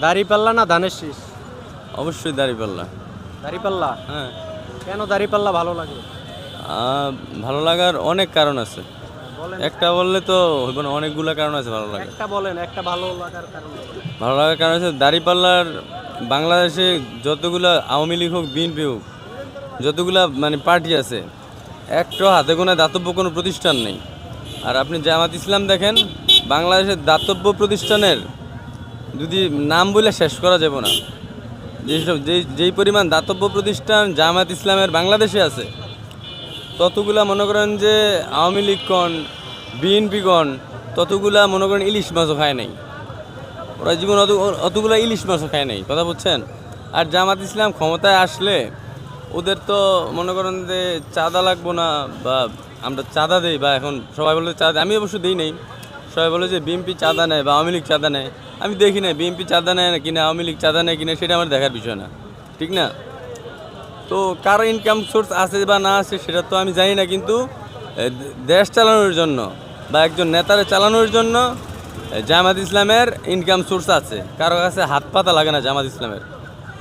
দাড়িপাল্লা না ধানের শীষ? অবশ্যই দাঁড়িপাল্লা। দাড়িপাল্লা? হ্যাঁ, কেন দাড়িপাল্লা ভালো লাগে? ভালো লাগার অনেক কারণ আছে। বলেন, একটা বললে তো হইব না, অনেকগুলা কারণ আছে ভালো লাগে। একটা বলেন, একটা ভালো লাগার কারণ বলেন। ভালো লাগার কারণ হচ্ছে দাঁড়িপাল্লার বাংলাদেশে যতগুলা আওয়ামী লীগ হোক বিএনপি হোক যতগুলা মানে পার্টি আছে একটা হাতে গোনা দাতব্য কোনো প্রতিষ্ঠান নেই। আর আপনি জামাত ইসলাম দেখেন, বাংলাদেশের দাতব্য প্রতিষ্ঠানের যদি নাম বলে শেষ করা যাবে না। যেই পরিমাণ দাতব্য প্রতিষ্ঠান জামাত ইসলামের বাংলাদেশে আছে ততগুলা মনে করেন যে আওয়ামী লীগ কন বিএনপি কন ততগুলা মনে করেন ইলিশ মাছও খায় নাই। ওরা জীবন অতগুলো ইলিশ মাছও খায় নাই, কথা বুঝছেন। আর জামাত ইসলাম ক্ষমতায় আসলে ওদের তো মনে করেন যে চাঁদা লাগবো না, বা আমরা চাঁদা দেই, বা এখন সবাই বলে চাঁদা, আমি অবশ্য দিই নেই। সবাই বলে যে বিএনপি চাঁদা নেয় বা আওয়ামী লীগ চাঁদা নেয়। আমি দেখি না বিএনপি চাঁদা নেয় না কিনা আওয়ামী লীগ চাঁদা নেয় কিনা, সেটা আমার দেখার বিষয় না, ঠিক না। তো কারো ইনকাম সোর্স আছে বা না আছে সেটা তো আমি জানি না, কিন্তু দেশ চালানোর জন্য বা একজন নেতারে চালানোর জন্য জামাত ইসলামের ইনকাম সোর্স আছে। কারো কাছে হাত পাতা লাগে না জামাত ইসলামের।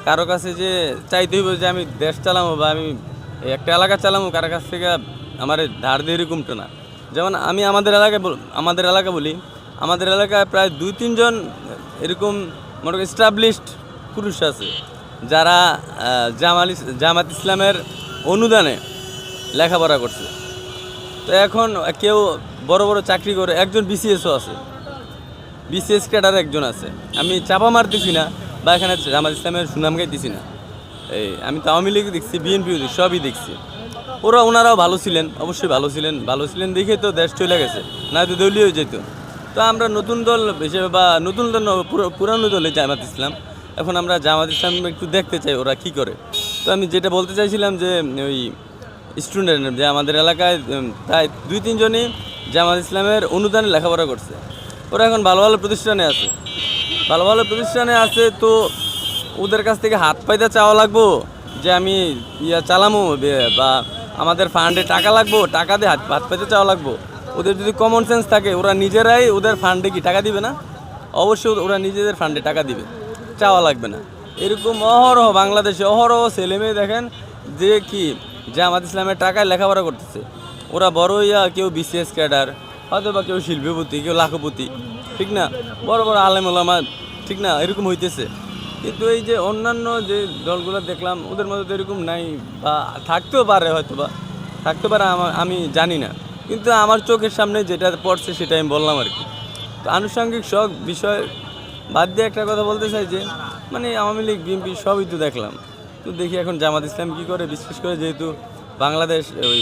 কারো কাছে যে চাইতে হইব যে আমি দেশ চালামো বা আমি একটা এলাকা চালামো, কারো কাছ থেকে আমার ধার দিয়ে এরকমটা না। যেমন আমি আমাদের এলাকা বলি, আমাদের এলাকায় প্রায় 2-3 জন এরকম মনে করি এস্টাবলিশড পুরুষ আছে যারা জামাত ইসলামের অনুদানে লেখাপড়া করছে। তো এখন কেউ বড় বড় চাকরি করে, একজন বিসিএসও আছে, বিসিএস ক্যাডার একজন আছে। আমি চাপা মারতেছি না বা এখানে জামাত ইসলামের সুনাম গাইতেছি না। আমি তো আওয়ামী লীগ দেখছি, বিএনপিও দেখছি, সবই দেখছি। ওনারাও ভালো ছিলেন, অবশ্যই ভালো ছিলেন দেখে তো দেশ চলে গেছে, না তো দলীয় যেত। তো আমরা নতুন দল হিসেবে বা নতুন দল পুরানো দলে জামাত ইসলাম, এখন আমরা জামাত ইসলাম একটু দেখতে চাই ওরা কি করে। তো আমি যেটা বলতে চাইছিলাম যে ওই স্টুডেন্ট যে আমাদের এলাকায় প্রায় 2-3 জনই জামাত ইসলামের অনুদানে লেখাপড়া করছে। ওরা এখন ভালো ভালো প্রতিষ্ঠানে আছে। তো ওদের কাছ থেকে হাত পাইতে চাওয়া লাগবো যে আমি চালামো বা আমাদের ফান্ডে টাকা লাগবো, টাকা দিয়ে হাত পাইতে চাওয়া লাগবো। ওদের যদি কমন সেন্স থাকে ওরা নিজেরাই ওদের ফান্ডে কি টাকা দিবে না? অবশ্যই ওরা নিজেদের ফান্ডে টাকা দিবে, চাওয়া লাগবে না। এরকম বাংলাদেশে ছেলেমেয়ে দেখেন যে কি জামাত ইসলামের টাকায় লেখাপড়া করতেছে। ওরা বড় কেউ বিসিএস ক্যাডার, হয়তো বা কেউ শিল্পপতি, কেউ লাখপতি, ঠিক না, বড় বড় আলেম ওলামা, ঠিক না, এরকম হইতেছে। কিন্তু এই যে অন্যান্য যে দলগুলো দেখলাম ওদের মধ্যে তো এরকম নাই, বা থাকতেও পারে, হয়তো বা থাকতে পারে, আমি জানি না। কিন্তু আমার চোখের সামনে যেটা পড়ছে সেটা আমি বললাম আর কি। তো আনুষঙ্গিক সব বিষয় বাদ দিয়ে একটা কথা বলতে চাই যে মানে আওয়ামী লীগ বিএনপি সবই তো দেখলাম, তো দেখি এখন জামাত ইসলাম কী করে। বিশেষ করে যেহেতু বাংলাদেশ ওই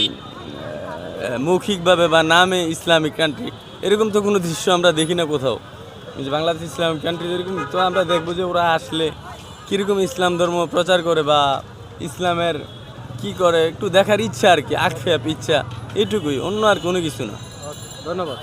মৌখিকভাবে বা নামে ইসলামিক কান্ট্রি, এরকম তো কোনো দৃশ্য আমরা দেখি না কোথাও যে বাংলাদেশ ইসলামিক কান্ট্রি এরকম। তো আমরা দেখবো যে ওরা আসলে কীরকম ইসলাম ধর্ম প্রচার করে বা ইসলামের কি করে, একটু দেখার ইচ্ছা আর কি, আক্ষেপ ইচ্ছা, এটুকুই, অন্য আর কোনো কিছু না। ধন্যবাদ।